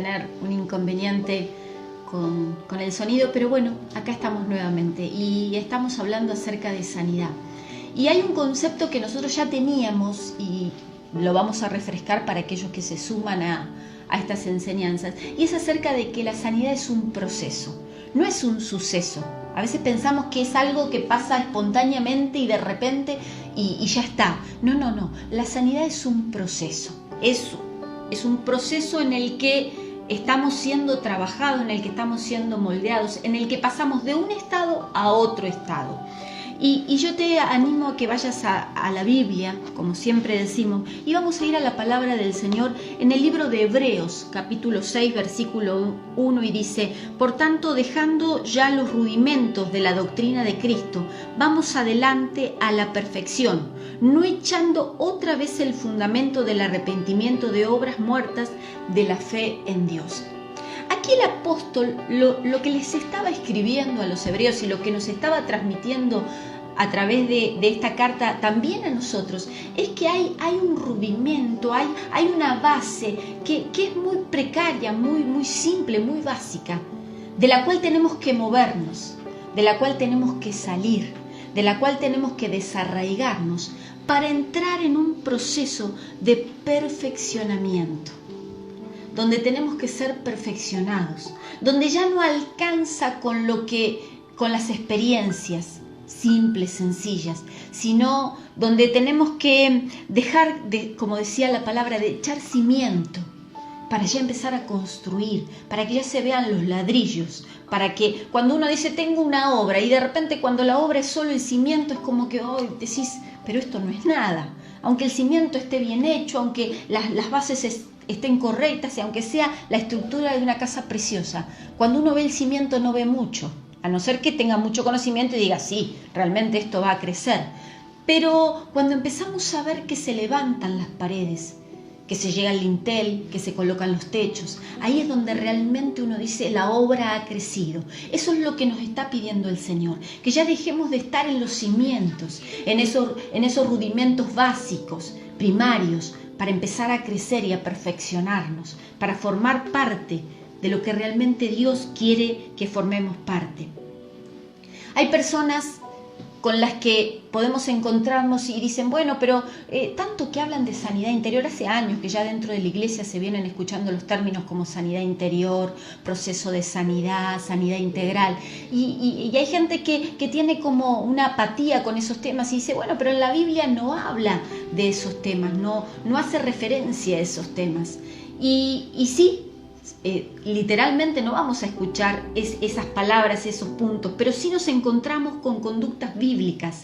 tener un inconveniente con el sonido, pero bueno, acá estamos nuevamente y estamos hablando acerca de sanidad. Y hay un concepto que nosotros ya teníamos y lo vamos a refrescar para aquellos que se suman a estas enseñanzas, y es acerca de que la sanidad es un proceso, no es un suceso. A veces pensamos que es algo que pasa espontáneamente y de repente y ya está. No. La sanidad es un proceso. Es un proceso en el que estamos siendo trabajados, en el que estamos siendo moldeados, en el que pasamos de un estado a otro estado. Y yo te animo a que vayas a la Biblia, como siempre decimos, y vamos a ir a la palabra del Señor en el libro de Hebreos, capítulo 6, versículo 1, y dice: por tanto, dejando ya los rudimentos de la doctrina de Cristo, vamos adelante a la perfección, no echando otra vez el fundamento del arrepentimiento de obras muertas de la fe en Dios. Aquí el apóstol lo que les estaba escribiendo a los hebreos y lo que nos estaba transmitiendo a través de esta carta también a nosotros es que hay un rudimento, hay una base que es muy precaria, muy simple, muy básica, de la cual tenemos que movernos, de la cual tenemos que salir, de la cual tenemos que desarraigarnos para entrar en un proceso de perfeccionamiento, donde tenemos que ser perfeccionados, donde ya no alcanza con las experiencias simples, sencillas, sino donde tenemos que dejar de, como decía la palabra, de echar cimiento, para ya empezar a construir, para que ya se vean los ladrillos, para que cuando uno dice tengo una obra y de repente cuando la obra es solo el cimiento es como que hoy decís, pero esto no es nada, aunque el cimiento esté bien hecho, aunque las bases estén correctas y aunque sea la estructura de una casa preciosa, cuando uno ve el cimiento no ve mucho, a no ser que tenga mucho conocimiento y diga sí, realmente esto va a crecer. Pero cuando empezamos a ver que se levantan las paredes, que se llega al lintel, que se colocan los techos, ahí es donde realmente uno dice la obra ha crecido. Eso es lo que nos está pidiendo el Señor, que ya dejemos de estar en los cimientos, en esos rudimentos básicos, primarios, para empezar a crecer y a perfeccionarnos, para formar parte de lo que realmente Dios quiere que formemos parte. Hay personas con las que podemos encontrarnos y dicen, bueno, pero tanto que hablan de sanidad interior, hace años que ya dentro de la iglesia se vienen escuchando los términos como sanidad interior, proceso de sanidad, sanidad integral, y hay gente que tiene como una apatía con esos temas y dice, bueno, pero en la Biblia no habla de esos temas, no hace referencia a esos temas, y sí, literalmente no vamos a escuchar esas palabras, esos puntos, pero sí nos encontramos con conductas bíblicas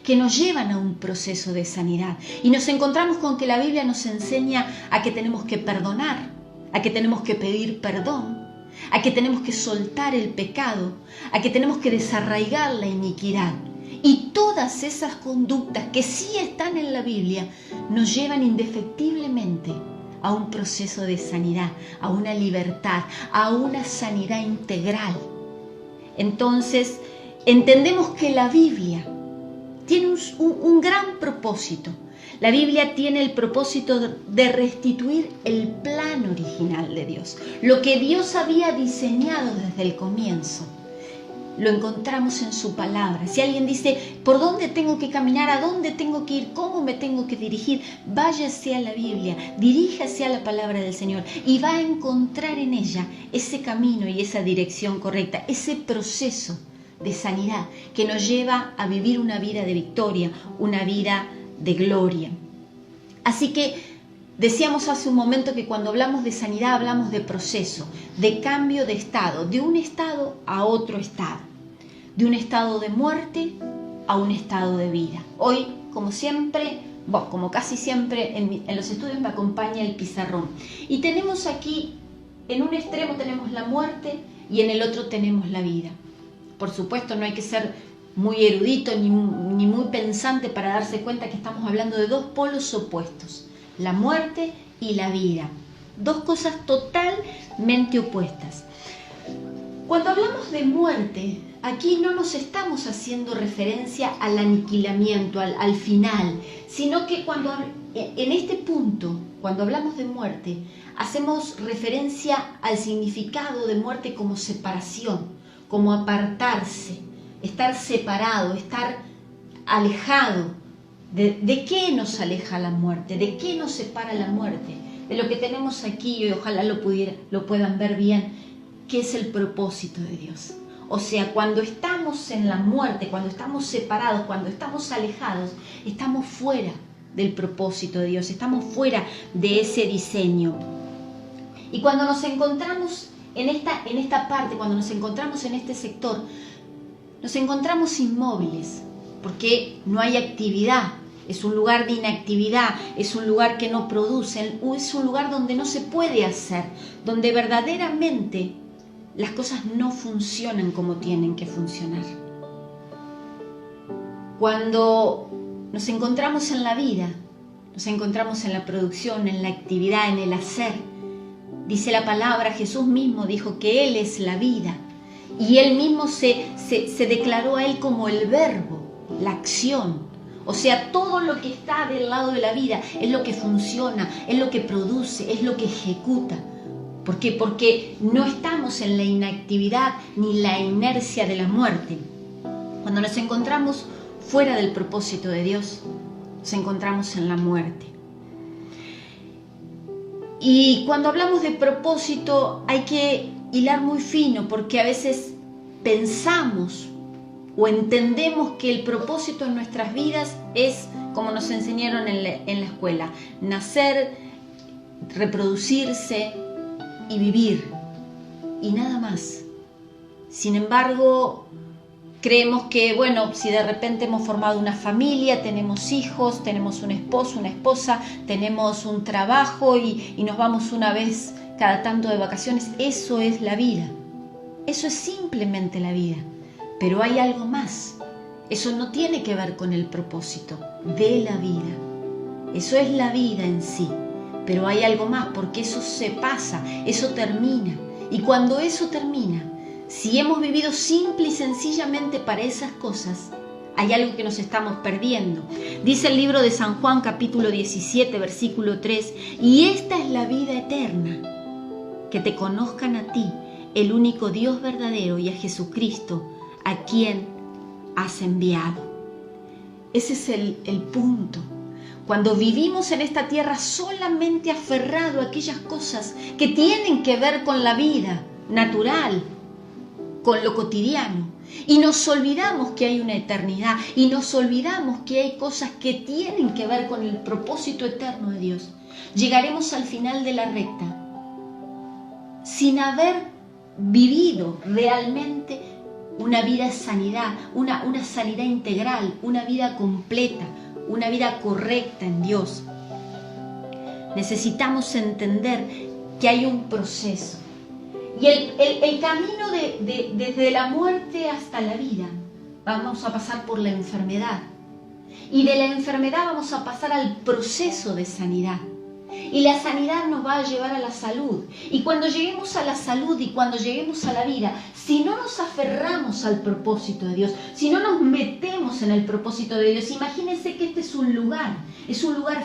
que nos llevan a un proceso de sanidad, y nos encontramos con que la Biblia nos enseña a que tenemos que perdonar, a que tenemos que pedir perdón, a que tenemos que soltar el pecado, a que tenemos que desarraigar la iniquidad. Y todas esas conductas que sí están en la Biblia nos llevan indefectiblemente a un proceso de sanidad, a una libertad, a una sanidad integral. Entonces, entendemos que la Biblia tiene un gran propósito. La Biblia tiene el propósito de restituir el plan original de Dios, lo que Dios había diseñado desde el comienzo. Lo encontramos en su palabra. Si alguien dice, ¿por dónde tengo que caminar? ¿A dónde tengo que ir? ¿Cómo me tengo que dirigir? Váyase a la Biblia, diríjase a la palabra del Señor y va a encontrar en ella ese camino y esa dirección correcta, ese proceso de sanidad que nos lleva a vivir una vida de victoria, una vida de gloria. Así que decíamos hace un momento que cuando hablamos de sanidad hablamos de proceso, de cambio de estado, de un estado a otro estado, de un estado de muerte a un estado de vida. Hoy, como siempre, como casi siempre en los estudios me acompaña el pizarrón. Y tenemos aquí, en un extremo tenemos la muerte y en el otro tenemos la vida. Por supuesto, no hay que ser muy erudito ni muy pensante para darse cuenta que estamos hablando de dos polos opuestos, la muerte y la vida. Dos cosas totalmente opuestas. Cuando hablamos de muerte, aquí no nos estamos haciendo referencia al aniquilamiento, al final, sino que cuando en este punto, cuando hablamos de muerte, hacemos referencia al significado de muerte como separación, como apartarse, estar separado, estar alejado. ¿De qué nos aleja la muerte? ¿De qué nos separa la muerte? De lo que tenemos aquí, y ojalá lo puedan ver bien, que es el propósito de Dios. O sea, cuando estamos en la muerte, cuando estamos separados, cuando estamos alejados, estamos fuera del propósito de Dios, estamos fuera de ese diseño. Y cuando nos encontramos en esta parte, cuando nos encontramos en este sector, nos encontramos inmóviles, porque no hay actividad, es un lugar de inactividad, es un lugar que no produce, es un lugar donde no se puede hacer, donde verdaderamente las cosas no funcionan como tienen que funcionar. Cuando nos encontramos en la vida, nos encontramos en la producción, en la actividad, en el hacer. Dice la palabra, Jesús mismo dijo que Él es la vida. Y Él mismo se declaró a Él como el verbo, la acción. O sea, todo lo que está del lado de la vida es lo que funciona, es lo que produce, es lo que ejecuta. ¿Por qué? Porque no estamos en la inactividad ni la inercia de la muerte. Cuando nos encontramos fuera del propósito de Dios, nos encontramos en la muerte. Y cuando hablamos de propósito hay que hilar muy fino, porque a veces pensamos o entendemos que el propósito en nuestras vidas es, como nos enseñaron en la escuela, nacer, reproducirse y vivir, y nada más. Sin embargo, creemos que, bueno, si de repente hemos formado una familia, tenemos hijos, tenemos un esposo, una esposa, tenemos un trabajo y nos vamos una vez cada tanto de vacaciones, eso es la vida. Eso es simplemente la vida. Pero hay algo más. Eso no tiene que ver con el propósito de la vida. Eso es la vida en sí. Pero hay algo más, porque eso se pasa, eso termina. Y cuando eso termina, si hemos vivido simple y sencillamente para esas cosas, hay algo que nos estamos perdiendo. Dice el libro de San Juan, capítulo 17, versículo 3, y esta es la vida eterna, que te conozcan a ti, el único Dios verdadero, y a Jesucristo, a quien has enviado. Ese es el punto. Cuando vivimos en esta tierra solamente aferrado a aquellas cosas que tienen que ver con la vida natural, con lo cotidiano, y nos olvidamos que hay una eternidad, y nos olvidamos que hay cosas que tienen que ver con el propósito eterno de Dios, llegaremos al final de la recta sin haber vivido realmente una vida de sanidad, una sanidad integral, una vida completa, una vida correcta en Dios. Necesitamos entender que hay un proceso. Y el camino desde la muerte hasta la vida, vamos a pasar por la enfermedad. Y de la enfermedad vamos a pasar al proceso de sanidad. Y la sanidad nos va a llevar a la salud. Y cuando lleguemos a la salud y cuando lleguemos a la vida, si no nos aferramos al propósito de Dios, si no nos metemos en el propósito de Dios, imagínense que este es un lugar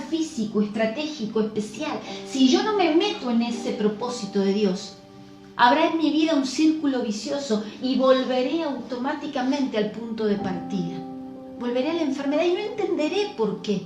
físico, estratégico, especial. Si yo no me meto en ese propósito de Dios, habrá en mi vida un círculo vicioso y volveré automáticamente al punto de partida. Volveré a la enfermedad y no entenderé por qué.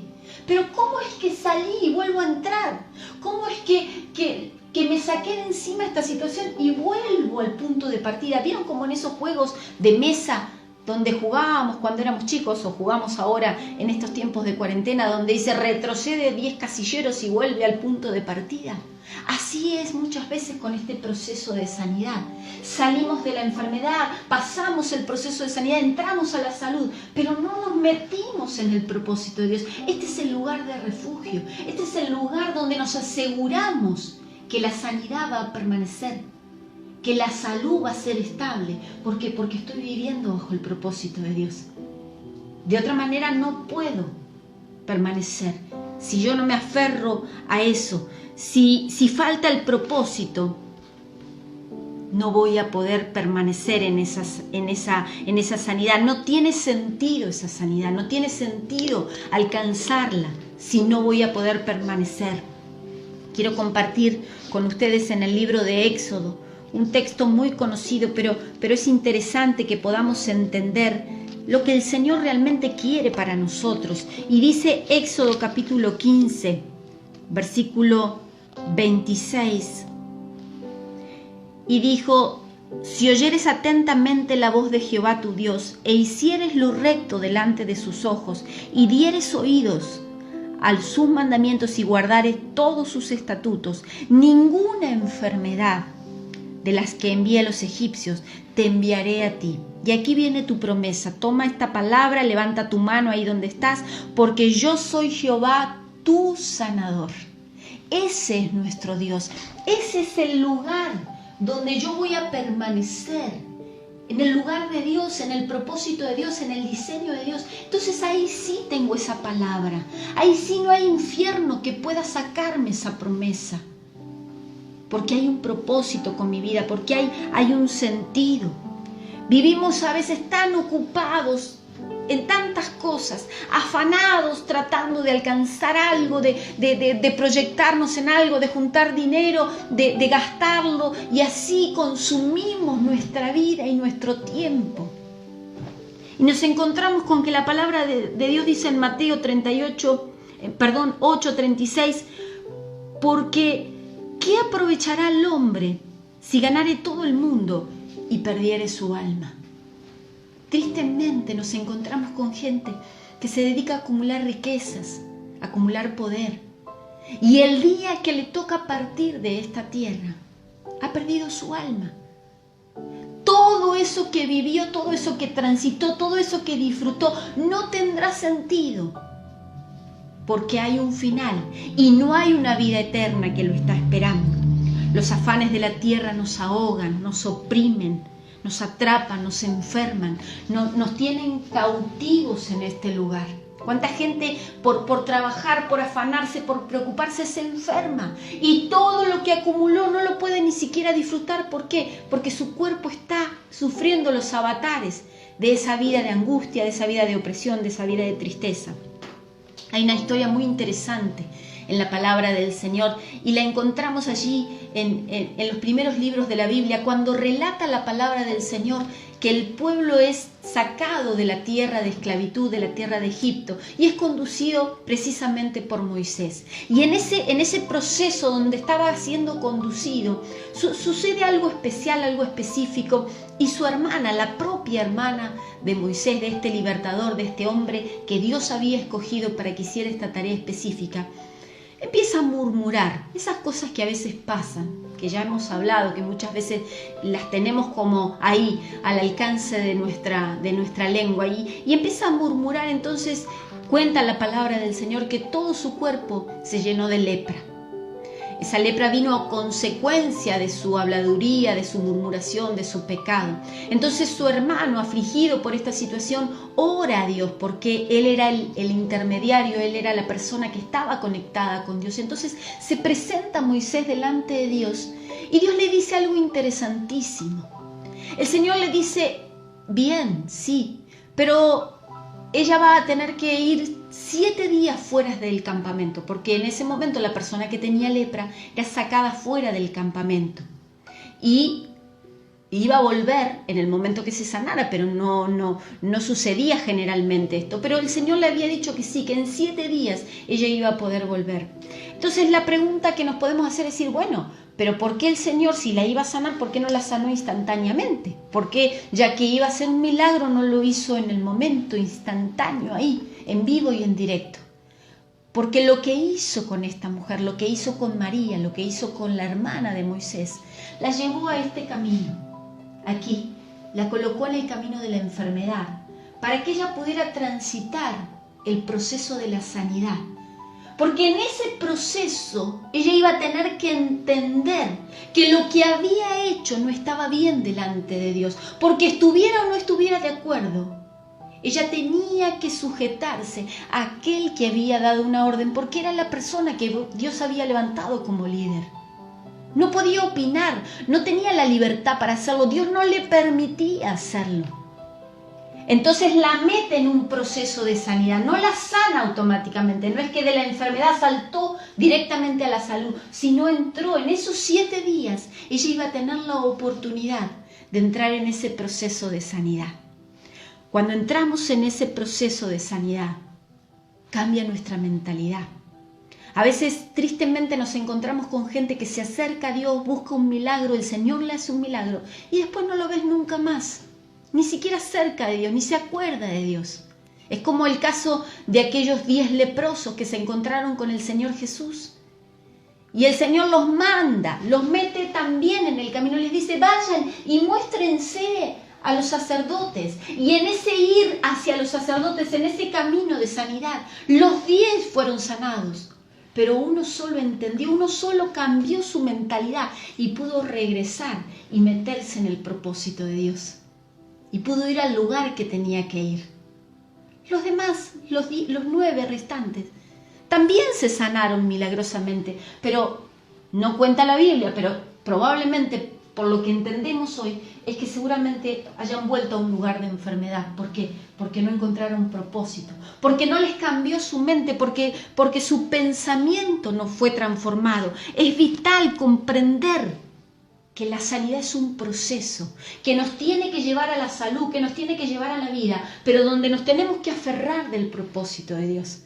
Pero ¿cómo es que salí y vuelvo a entrar? ¿Cómo es que me saqué de encima esta situación y vuelvo al punto de partida? ¿Vieron como en esos juegos de mesa donde jugábamos cuando éramos chicos o jugamos ahora en estos tiempos de cuarentena, donde dice retrocede 10 casilleros y vuelve al punto de partida? Así es muchas veces con este proceso de sanidad. Salimos de la enfermedad, pasamos el proceso de sanidad, entramos a la salud, pero no nos metimos en el propósito de Dios. Este es el lugar de refugio, este es el lugar donde nos aseguramos que la sanidad va a permanecer, que la salud va a ser estable. ¿Por qué? Porque estoy viviendo bajo el propósito de Dios. De otra manera no puedo permanecer. Si yo no me aferro a eso, si falta el propósito, no voy a poder permanecer en esa sanidad. No tiene sentido esa sanidad, no tiene sentido alcanzarla si no voy a poder permanecer. Quiero compartir con ustedes en el libro de Éxodo, un texto muy conocido, pero es interesante que podamos entender lo que el Señor realmente quiere para nosotros. Y dice Éxodo capítulo 15, versículo 26. Y dijo: si oyeres atentamente la voz de Jehová tu Dios, e hicieres lo recto delante de sus ojos, y dieres oídos a sus mandamientos y guardares todos sus estatutos, ninguna enfermedad de las que envié a los egipcios te enviaré a ti. Y aquí viene tu promesa. Toma esta palabra, levanta tu mano ahí donde estás, porque yo soy Jehová tu sanador. Ese es nuestro Dios. Ese es el lugar donde yo voy a permanecer. En el lugar de Dios, en el propósito de Dios, en el diseño de Dios. Entonces ahí sí tengo esa palabra. Ahí sí no hay infierno que pueda sacarme esa promesa. Porque hay un propósito con mi vida, porque hay un sentido. Vivimos a veces tan ocupados en tantas cosas, afanados tratando de alcanzar algo, de proyectarnos en algo, de juntar dinero, de gastarlo, y así consumimos nuestra vida y nuestro tiempo. Y nos encontramos con que la palabra de Dios dice en Mateo 8:36, porque ¿qué aprovechará el hombre si ganare todo el mundo y perdiere su alma? Tristemente nos encontramos con gente que se dedica a acumular riquezas, a acumular poder. Y el día que le toca partir de esta tierra, ha perdido su alma. Todo eso que vivió, todo eso que transitó, todo eso que disfrutó, no tendrá sentido. Porque hay un final y no hay una vida eterna que lo está esperando. Los afanes de la tierra nos ahogan, nos oprimen, nos atrapan, nos enferman, nos tienen cautivos en este lugar. ¿Cuánta gente por trabajar, por afanarse, por preocuparse se enferma? Y todo lo que acumuló no lo puede ni siquiera disfrutar. ¿Por qué? Porque su cuerpo está sufriendo los avatares de esa vida de angustia, de esa vida de opresión, de esa vida de tristeza. Hay una historia muy interesante en la palabra del Señor y la encontramos allí en los primeros libros de la Biblia, cuando relata la palabra del Señor que el pueblo es sacado de la tierra de esclavitud, de la tierra de Egipto, y es conducido precisamente por Moisés. Y en ese proceso donde estaba siendo conducido, sucede algo especial, algo específico, y su hermana, la propia hermana de Moisés, de este libertador, de este hombre que Dios había escogido para que hiciera esta tarea específica, empieza a murmurar esas cosas que a veces pasan, que ya hemos hablado, que muchas veces las tenemos como ahí, al alcance de nuestra lengua, y empieza a murmurar. Entonces cuenta la palabra del Señor que todo su cuerpo se llenó de lepra. Esa lepra vino a consecuencia de su habladuría, de su murmuración, de su pecado. Entonces su hermano, afligido por esta situación, ora a Dios, porque él era el intermediario, él era la persona que estaba conectada con Dios. Entonces se presenta Moisés delante de Dios y Dios le dice algo interesantísimo. El Señor le dice: bien, sí, pero ella va a tener que ir 7 días fuera del campamento, porque en ese momento la persona que tenía lepra era sacada fuera del campamento y iba a volver en el momento que se sanara, pero no sucedía generalmente esto. Pero el Señor le había dicho que sí, que en 7 días ella iba a poder volver. Entonces la pregunta que nos podemos hacer es decir, bueno, pero ¿por qué el Señor, si la iba a sanar, por qué no la sanó instantáneamente? ¿Por qué, ya que iba a ser un milagro, no lo hizo en el momento instantáneo, ahí, en vivo y en directo? Porque lo que hizo con esta mujer, lo que hizo con María, lo que hizo con la hermana de Moisés, la llevó a este camino, aquí, la colocó en el camino de la enfermedad, para que ella pudiera transitar el proceso de la sanidad. Porque en ese proceso ella iba a tener que entender que lo que había hecho no estaba bien delante de Dios, porque estuviera o no estuviera de acuerdo. Ella tenía que sujetarse a aquel que había dado una orden, porque era la persona que Dios había levantado como líder. No podía opinar, no tenía la libertad para hacerlo, Dios no le permitía hacerlo. Entonces la mete en un proceso de sanidad, no la sana automáticamente, no es que de la enfermedad saltó directamente a la salud, sino entró en esos 7 días, ella iba a tener la oportunidad de entrar en ese proceso de sanidad. Cuando entramos en ese proceso de sanidad, cambia nuestra mentalidad. A veces tristemente nos encontramos con gente que se acerca a Dios, busca un milagro, el Señor le hace un milagro y después no lo ves nunca más. Ni siquiera cerca de Dios, ni se acuerda de Dios. Es como el caso de aquellos 10 leprosos que se encontraron con el Señor Jesús. Y el Señor los manda, los mete también en el camino, les dice, vayan y muéstrense a los sacerdotes. Y en ese ir hacia los sacerdotes, en ese camino de sanidad, los 10 fueron sanados. Pero uno solo entendió, uno solo cambió su mentalidad y pudo regresar y meterse en el propósito de Dios. Y pudo ir al lugar que tenía que ir. Los demás, los 9 restantes, también se sanaron milagrosamente, pero no cuenta la Biblia, pero probablemente por lo que entendemos hoy es que seguramente hayan vuelto a un lugar de enfermedad. ¿Por qué? Porque no encontraron propósito, porque no les cambió su mente, porque su pensamiento no fue transformado. Es vital comprender que la sanidad es un proceso, que nos tiene que llevar a la salud, que nos tiene que llevar a la vida, pero donde nos tenemos que aferrar del propósito de Dios.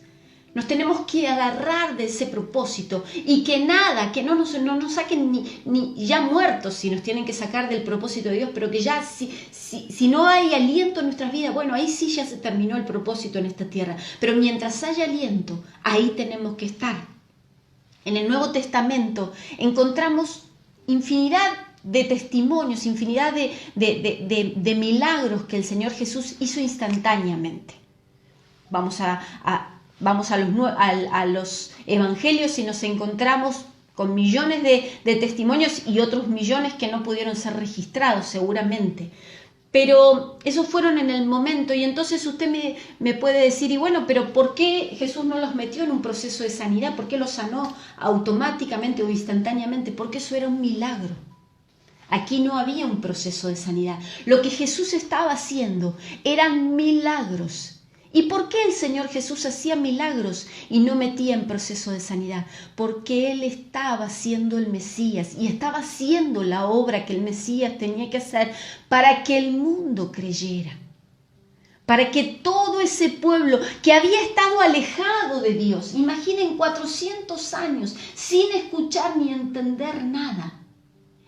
Nos tenemos que agarrar de ese propósito y que nada, que no nos saquen ni ya muertos si nos tienen que sacar del propósito de Dios, pero que ya si no hay aliento en nuestras vidas, bueno, ahí sí ya se terminó el propósito en esta tierra. Pero mientras haya aliento, ahí tenemos que estar. En el Nuevo Testamento encontramos infinidad de testimonios, infinidad de milagros que el Señor Jesús hizo instantáneamente. Vamos a los evangelios y nos encontramos con millones de testimonios y otros millones que no pudieron ser registrados seguramente. Pero esos fueron en el momento y entonces usted me puede decir, y bueno, pero ¿por qué Jesús no los metió en un proceso de sanidad? ¿Por qué los sanó automáticamente o instantáneamente? Porque eso era un milagro. Aquí no había un proceso de sanidad. Lo que Jesús estaba haciendo eran milagros. ¿Y por qué el Señor Jesús hacía milagros y no metía en proceso de sanidad? Porque Él estaba siendo el Mesías y estaba haciendo la obra que el Mesías tenía que hacer para que el mundo creyera. Para que todo ese pueblo que había estado alejado de Dios, imaginen 400 años sin escuchar ni entender nada.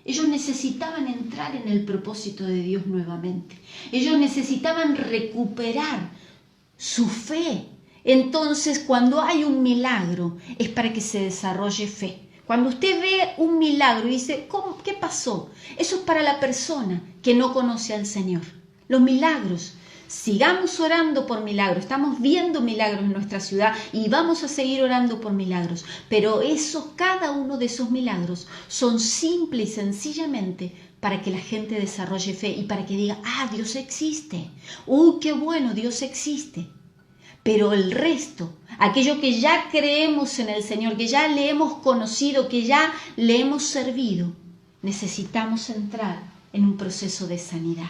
Ellos necesitaban entrar en el propósito de Dios nuevamente. Ellos necesitaban recuperar su fe. Entonces, cuando hay un milagro, es para que se desarrolle fe. Cuando usted ve un milagro y dice, ¿qué pasó? Eso es para la persona que no conoce al Señor. Los milagros, sigamos orando por milagros. Estamos viendo milagros en nuestra ciudad y vamos a seguir orando por milagros. Pero cada uno de esos milagros son simple y sencillamente para que la gente desarrolle fe y para que diga, Dios existe. Qué bueno, Dios existe. Pero el resto, aquello que ya creemos en el Señor, que ya le hemos conocido, que ya le hemos servido, necesitamos entrar en un proceso de sanidad.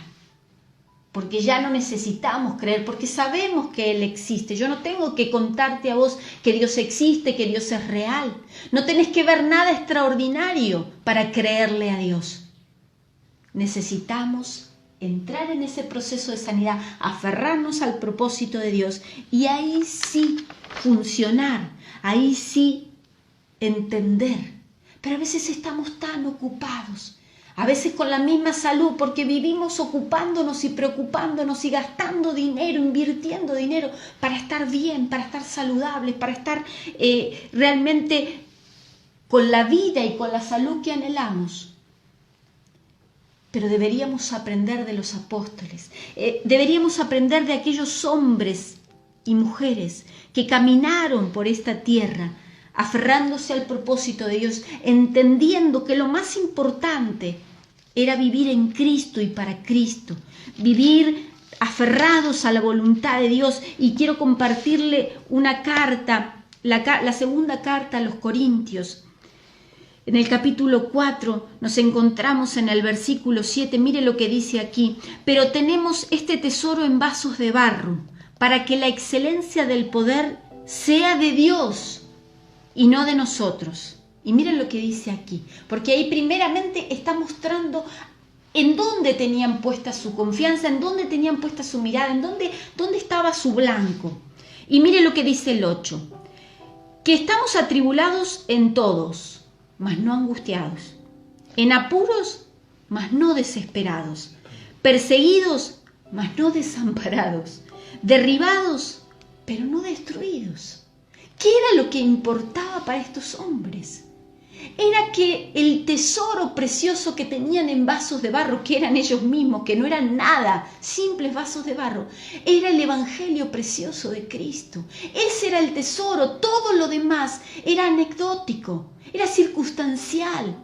Porque ya no necesitamos creer, porque sabemos que Él existe. Yo no tengo que contarte a vos que Dios existe, que Dios es real. No tenés que ver nada extraordinario para creerle a Dios. Necesitamos entrar en ese proceso de sanidad, aferrarnos al propósito de Dios y ahí sí funcionar, ahí sí entender. Pero a veces estamos tan ocupados, a veces con la misma salud, porque vivimos ocupándonos y preocupándonos y gastando dinero, invirtiendo dinero para estar bien, para estar saludables, para estar realmente con la vida y con la salud que anhelamos. Pero deberíamos aprender de los apóstoles, deberíamos aprender de aquellos hombres y mujeres que caminaron por esta tierra, aferrándose al propósito de Dios, entendiendo que lo más importante era vivir en Cristo y para Cristo, vivir aferrados a la voluntad de Dios. Y quiero compartirle una carta, la segunda carta a los Corintios, En el capítulo 4 nos encontramos en el versículo 7, mire lo que dice aquí: pero tenemos este tesoro en vasos de barro, para que la excelencia del poder sea de Dios y no de nosotros. Y miren lo que dice aquí, porque ahí primeramente está mostrando en dónde tenían puesta su confianza, en dónde tenían puesta su mirada, en dónde estaba su blanco. Y mire lo que dice el 8, que estamos atribulados en todos, mas no angustiados, en apuros, mas no desesperados, perseguidos, mas no desamparados, derribados, pero no destruidos. ¿Qué era lo que importaba para estos hombres? Era que el tesoro precioso que tenían en vasos de barro, que eran ellos mismos, que no eran nada, simples vasos de barro, era el evangelio precioso de Cristo. Ese era el tesoro, todo lo demás era anecdótico, era circunstancial.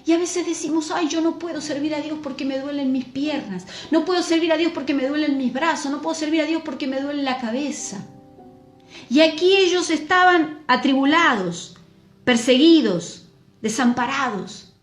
Y a veces decimos: ay, yo no puedo servir a Dios porque me duelen mis piernas, no puedo servir a Dios porque me duelen mis brazos, no puedo servir a Dios porque me duele la cabeza. Y aquí ellos estaban atribulados, perseguidos, desamparados.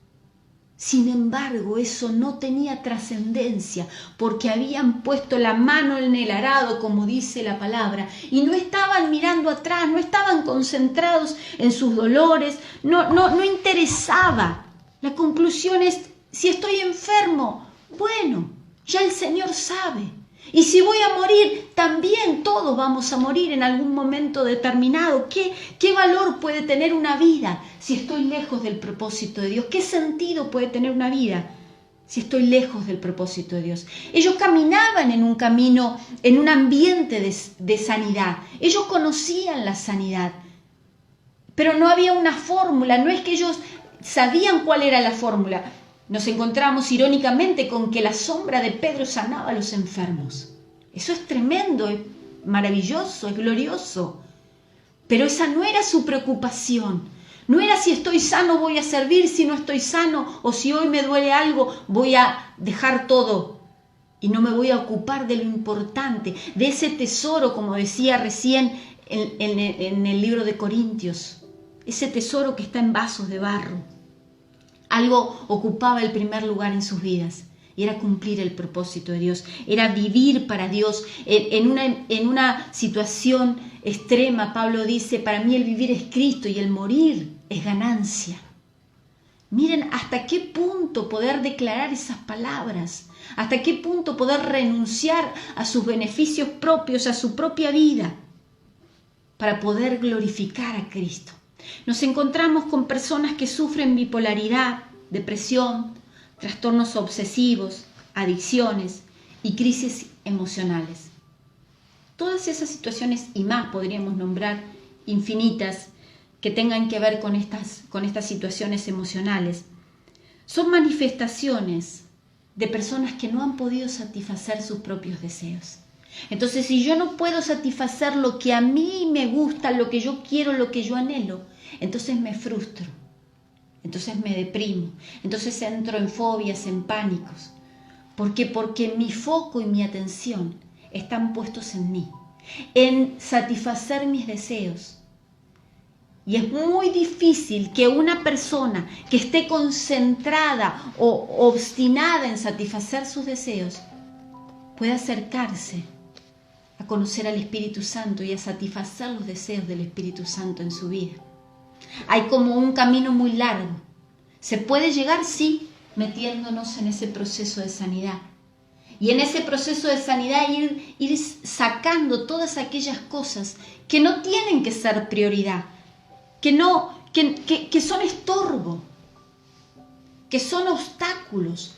Sin embargo, eso no tenía trascendencia, porque habían puesto la mano en el arado, como dice la palabra, y no estaban mirando atrás, no estaban concentrados en sus dolores, no interesaba. La conclusión es: si estoy enfermo, bueno, ya el Señor sabe. Y si voy a morir, también todos vamos a morir en algún momento determinado. ¿Qué valor puede tener una vida si estoy lejos del propósito de Dios? ¿Qué sentido puede tener una vida si estoy lejos del propósito de Dios? Ellos caminaban en un camino, en un ambiente de sanidad. Ellos conocían la sanidad, pero no había una fórmula. No es que ellos sabían cuál era la fórmula. Nos encontramos irónicamente con que la sombra de Pedro sanaba a los enfermos. Eso es tremendo, es maravilloso, es glorioso. Pero esa no era su preocupación. No era si estoy sano voy a servir, si no estoy sano, o si hoy me duele algo voy a dejar todo y no me voy a ocupar de lo importante, de ese tesoro, como decía recién en el libro de Corintios, ese tesoro que está en vasos de barro. Algo ocupaba el primer lugar en sus vidas, y era cumplir el propósito de Dios, era vivir para Dios. En una situación extrema, Pablo dice: para mí el vivir es Cristo y el morir es ganancia. Miren hasta qué punto poder declarar esas palabras, hasta qué punto poder renunciar a sus beneficios propios, a su propia vida, para poder glorificar a Cristo. Nos encontramos con personas que sufren bipolaridad, depresión, trastornos obsesivos, adicciones y crisis emocionales. Todas esas situaciones y más podríamos nombrar, infinitas, que tengan que ver con estas situaciones emocionales, son manifestaciones de personas que no han podido satisfacer sus propios deseos. Entonces, si yo no puedo satisfacer lo que a mí me gusta, lo que yo quiero, lo que yo anhelo, entonces me frustro, entonces me deprimo, entonces entro en fobias, en pánicos. ¿Por qué? Porque mi foco y mi atención están puestos en mí, en satisfacer mis deseos. Y es muy difícil que una persona que esté concentrada o obstinada en satisfacer sus deseos pueda acercarse a conocer al Espíritu Santo y a satisfacer los deseos del Espíritu Santo en su vida. Hay como un camino muy largo. Se puede llegar, sí, metiéndonos en ese proceso de sanidad. Y en ese proceso de sanidad ir sacando todas aquellas cosas que no tienen que ser prioridad, que son estorbo, que son obstáculos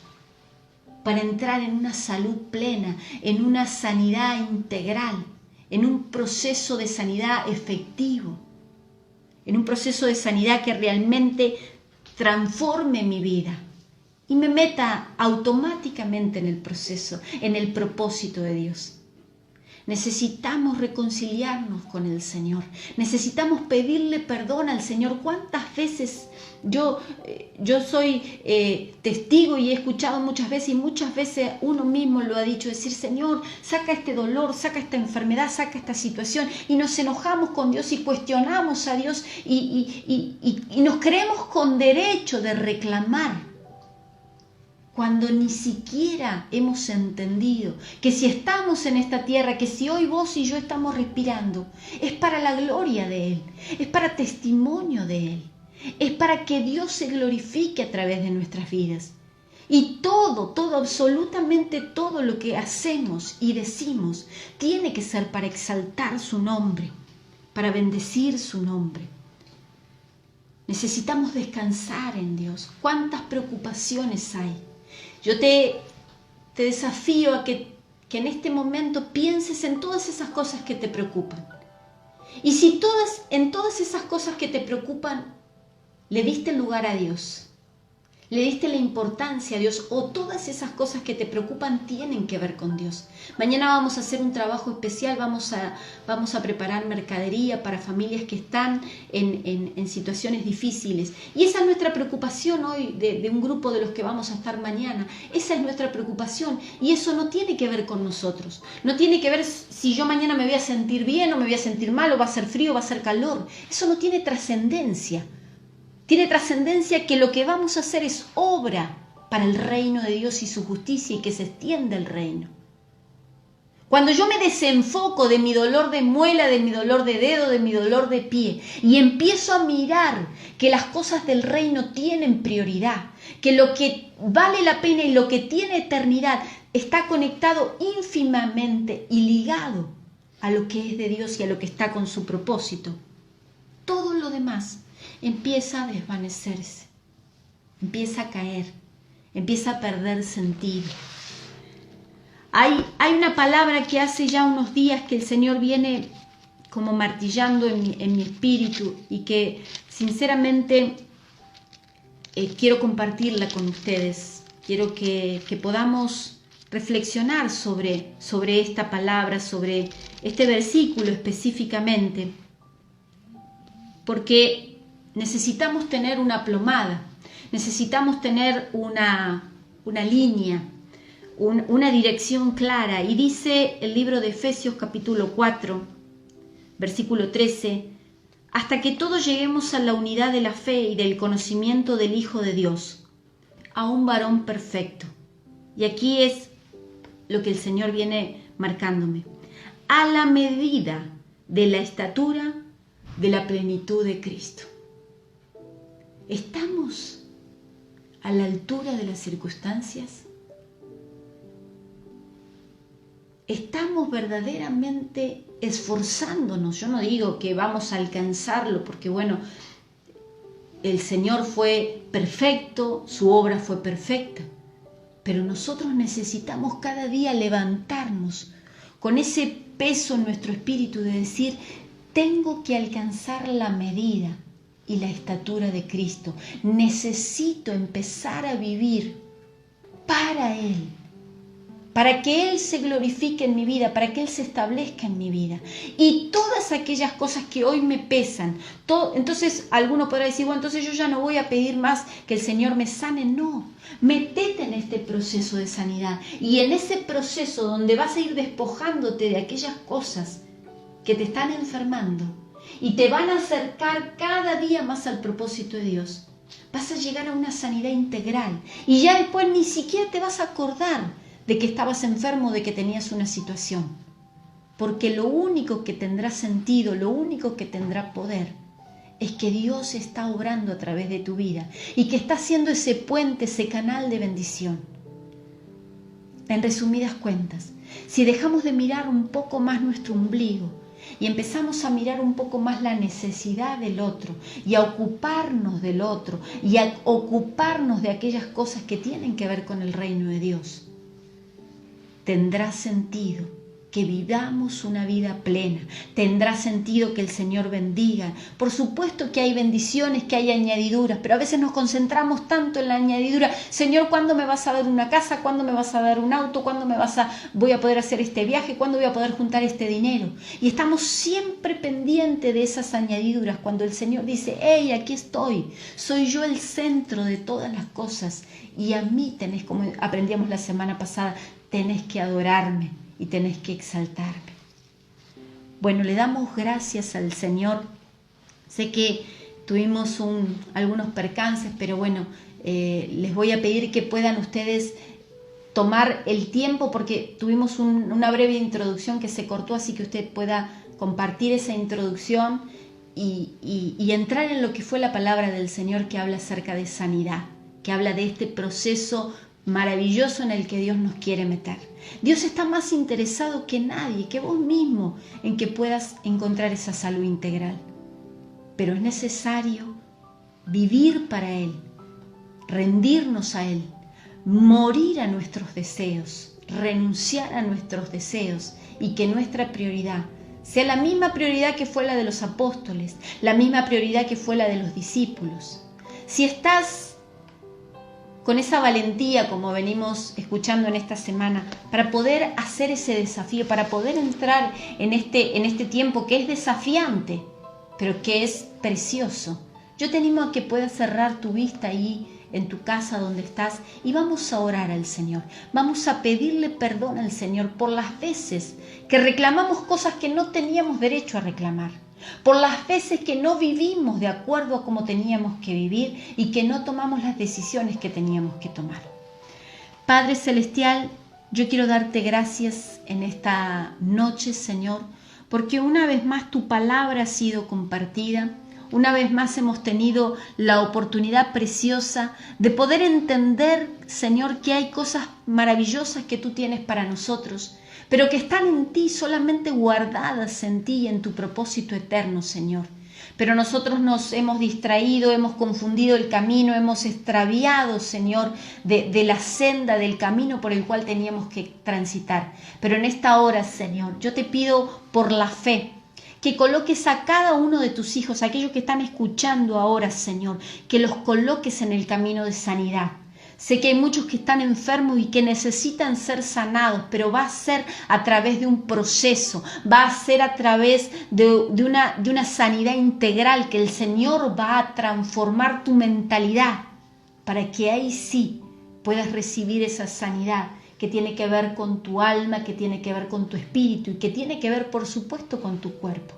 para entrar en una salud plena, en una sanidad integral, en un proceso de sanidad efectivo, en un proceso de sanidad que realmente transforme mi vida y me meta automáticamente en el proceso, en el propósito de Dios. Necesitamos reconciliarnos con el Señor. Necesitamos pedirle perdón al Señor. ¿Cuántas veces yo soy testigo y he escuchado muchas veces uno mismo lo ha dicho, decir: Señor, saca este dolor, saca esta enfermedad, saca esta situación, y nos enojamos con Dios y cuestionamos a Dios y nos creemos con derecho de reclamar, cuando ni siquiera hemos entendido que si estamos en esta tierra, que si hoy vos y yo estamos respirando, es para la gloria de Él, es para testimonio de Él, es para que Dios se glorifique a través de nuestras vidas. Y todo, absolutamente todo lo que hacemos y decimos tiene que ser para exaltar su nombre, para bendecir su nombre. Necesitamos descansar en Dios. ¿Cuántas preocupaciones hay? Yo te desafío a que en este momento pienses en todas esas cosas que te preocupan. Y si en todas esas cosas que te preocupan le diste lugar a Dios, le diste la importancia a Dios, o todas esas cosas que te preocupan tienen que ver con Dios. Mañana vamos a hacer un trabajo especial, vamos a preparar mercadería para familias que están en situaciones difíciles. Y esa es nuestra preocupación hoy, de un grupo de los que vamos a estar mañana. Esa es nuestra preocupación, y eso no tiene que ver con nosotros. No tiene que ver si yo mañana me voy a sentir bien o me voy a sentir mal, o va a ser frío o va a ser calor. Eso no tiene trascendencia. Tiene trascendencia que lo que vamos a hacer es obra para el reino de Dios y su justicia, y que se extienda el reino. Cuando yo me desenfoco de mi dolor de muela, de mi dolor de dedo, de mi dolor de pie, y empiezo a mirar que las cosas del reino tienen prioridad, que lo que vale la pena y lo que tiene eternidad está conectado ínfimamente y ligado a lo que es de Dios y a lo que está con su propósito, todo lo demás empieza a desvanecerse, empieza a caer, empieza a perder sentido. Hay una palabra que hace ya unos días que el Señor viene como martillando en mi espíritu, y que sinceramente quiero compartirla con ustedes. Quiero que podamos reflexionar sobre esta palabra, sobre este versículo específicamente, porque necesitamos tener una plomada, necesitamos tener una línea, una dirección clara. Y dice el libro de Efesios capítulo 4, versículo 13: hasta que todos lleguemos a la unidad de la fe y del conocimiento del Hijo de Dios, a un varón perfecto. Y aquí es lo que el Señor viene marcándome: a la medida de la estatura de la plenitud de Cristo. ¿Estamos a la altura de las circunstancias? ¿Estamos verdaderamente esforzándonos? Yo no digo que vamos a alcanzarlo, porque bueno, el Señor fue perfecto, su obra fue perfecta, pero nosotros necesitamos cada día levantarnos con ese peso en nuestro espíritu de decir: tengo que alcanzar la medida y la estatura de Cristo. Necesito empezar a vivir para Él, para que Él se glorifique en mi vida, para que Él se establezca en mi vida. Y todas aquellas cosas que hoy me pesan, entonces alguno podrá decir: bueno, entonces yo ya no voy a pedir más que el Señor me sane. No, metete en este proceso de sanidad, y en ese proceso donde vas a ir despojándote de aquellas cosas que te están enfermando y te van a acercar cada día más al propósito de Dios, vas a llegar a una sanidad integral, y ya después ni siquiera te vas a acordar de que estabas enfermo, de que tenías una situación, porque lo único que tendrá sentido, lo único que tendrá poder, es que Dios está obrando a través de tu vida y que está haciendo ese puente, ese canal de bendición. En resumidas cuentas, si dejamos de mirar un poco más nuestro ombligo y empezamos a mirar un poco más la necesidad del otro, y a ocuparnos del otro, y a ocuparnos de aquellas cosas que tienen que ver con el reino de Dios, tendrá sentido que vivamos una vida plena. Tendrá sentido que el Señor bendiga. Por supuesto que hay bendiciones, que hay añadiduras, pero a veces nos concentramos tanto en la añadidura. Señor, ¿cuándo me vas a dar una casa? ¿Cuándo me vas a dar un auto? ¿Cuándo voy a poder hacer este viaje? ¿Cuándo voy a poder juntar este dinero? Y estamos siempre pendientes de esas añadiduras cuando el Señor dice, hey, aquí estoy, soy yo el centro de todas las cosas y a mí tenés, como aprendíamos la semana pasada, tenés que adorarme y tenés que exaltarme. Bueno, le damos gracias al Señor. Sé que tuvimos algunos percances, pero bueno, les voy a pedir que puedan ustedes tomar el tiempo porque tuvimos una breve introducción que se cortó, así que usted pueda compartir esa introducción y entrar en lo que fue la palabra del Señor que habla acerca de sanidad, que habla de este proceso maravilloso en el que Dios nos quiere meter. Dios está más interesado que nadie, que vos mismo, en que puedas encontrar esa salud integral. Pero es necesario vivir para Él, rendirnos a Él, morir a nuestros deseos, renunciar a nuestros deseos y que nuestra prioridad sea la misma prioridad que fue la de los apóstoles, la misma prioridad que fue la de los discípulos. Si estás con esa valentía, como venimos escuchando en esta semana, para poder hacer ese desafío, para poder entrar en este tiempo que es desafiante, pero que es precioso. Yo te animo a que puedas cerrar tu vista ahí en tu casa donde estás y vamos a orar al Señor. Vamos a pedirle perdón al Señor por las veces que reclamamos cosas que no teníamos derecho a reclamar. Por las veces que no vivimos de acuerdo a cómo teníamos que vivir y que no tomamos las decisiones que teníamos que tomar. Padre Celestial, yo quiero darte gracias en esta noche, Señor, porque una vez más tu palabra ha sido compartida. Una vez más hemos tenido la oportunidad preciosa de poder entender, Señor, que hay cosas maravillosas que tú tienes para nosotros, pero que están en ti, solamente guardadas en ti y en tu propósito eterno, Señor. Pero nosotros nos hemos distraído, hemos confundido el camino, hemos extraviado, Señor, de la senda, del camino por el cual teníamos que transitar. Pero en esta hora, Señor, yo te pido por la fe, que coloques a cada uno de tus hijos, aquellos que están escuchando ahora, Señor, que los coloques en el camino de sanidad. Sé que hay muchos que están enfermos y que necesitan ser sanados, pero va a ser a través de un proceso, va a ser a través de una sanidad integral que el Señor va a transformar tu mentalidad para que ahí sí puedas recibir esa sanidad que tiene que ver con tu alma, que tiene que ver con tu espíritu y que tiene que ver, por supuesto, con tu cuerpo,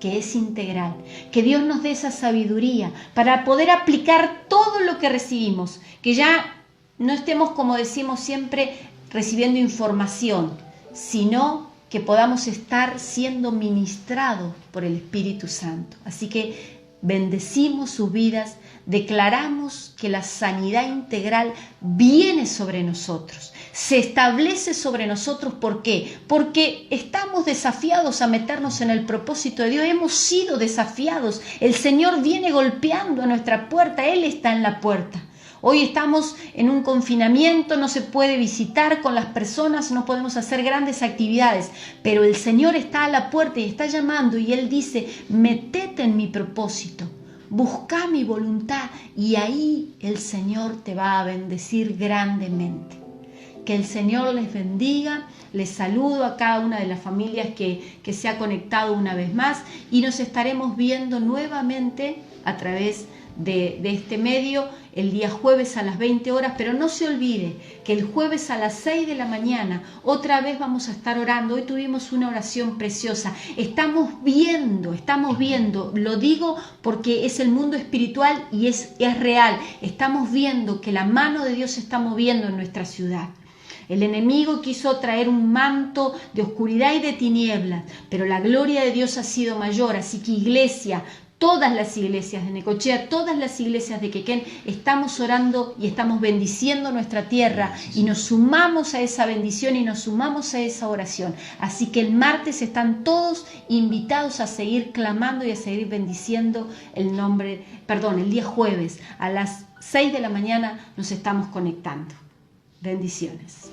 que es integral. Que Dios nos dé esa sabiduría para poder aplicar todo lo que recibimos, que ya no estemos, como decimos siempre, recibiendo información, sino que podamos estar siendo ministrados por el Espíritu Santo. Así que bendecimos sus vidas, declaramos que la sanidad integral viene sobre nosotros, se establece sobre nosotros. ¿Por qué? Porque estamos desafiados a meternos en el propósito de Dios, hemos sido desafiados, el Señor viene golpeando a nuestra puerta, Él está en la puerta. Hoy estamos en un confinamiento, no se puede visitar con las personas, no podemos hacer grandes actividades, pero el Señor está a la puerta y está llamando y Él dice, metete en mi propósito, busca mi voluntad y ahí el Señor te va a bendecir grandemente. Que el Señor les bendiga, les saludo a cada una de las familias que se ha conectado una vez más y nos estaremos viendo nuevamente a través de este medio el día jueves a las 20 horas, pero no se olvide que el jueves a las 6 de la mañana otra vez vamos a estar orando. Hoy tuvimos una oración preciosa, estamos viendo, lo digo porque es el mundo espiritual y es real, estamos viendo que la mano de Dios se está moviendo en nuestra ciudad. El enemigo quiso traer un manto de oscuridad y de tinieblas, pero la gloria de Dios ha sido mayor, así que iglesia, todas las iglesias de Necochea, todas las iglesias de Quequén, estamos orando y estamos bendiciendo nuestra tierra y nos sumamos a esa bendición y nos sumamos a esa oración. Así que el martes están todos invitados a seguir clamando y a seguir bendiciendo el día jueves a las 6 de la mañana nos estamos conectando. Bendiciones.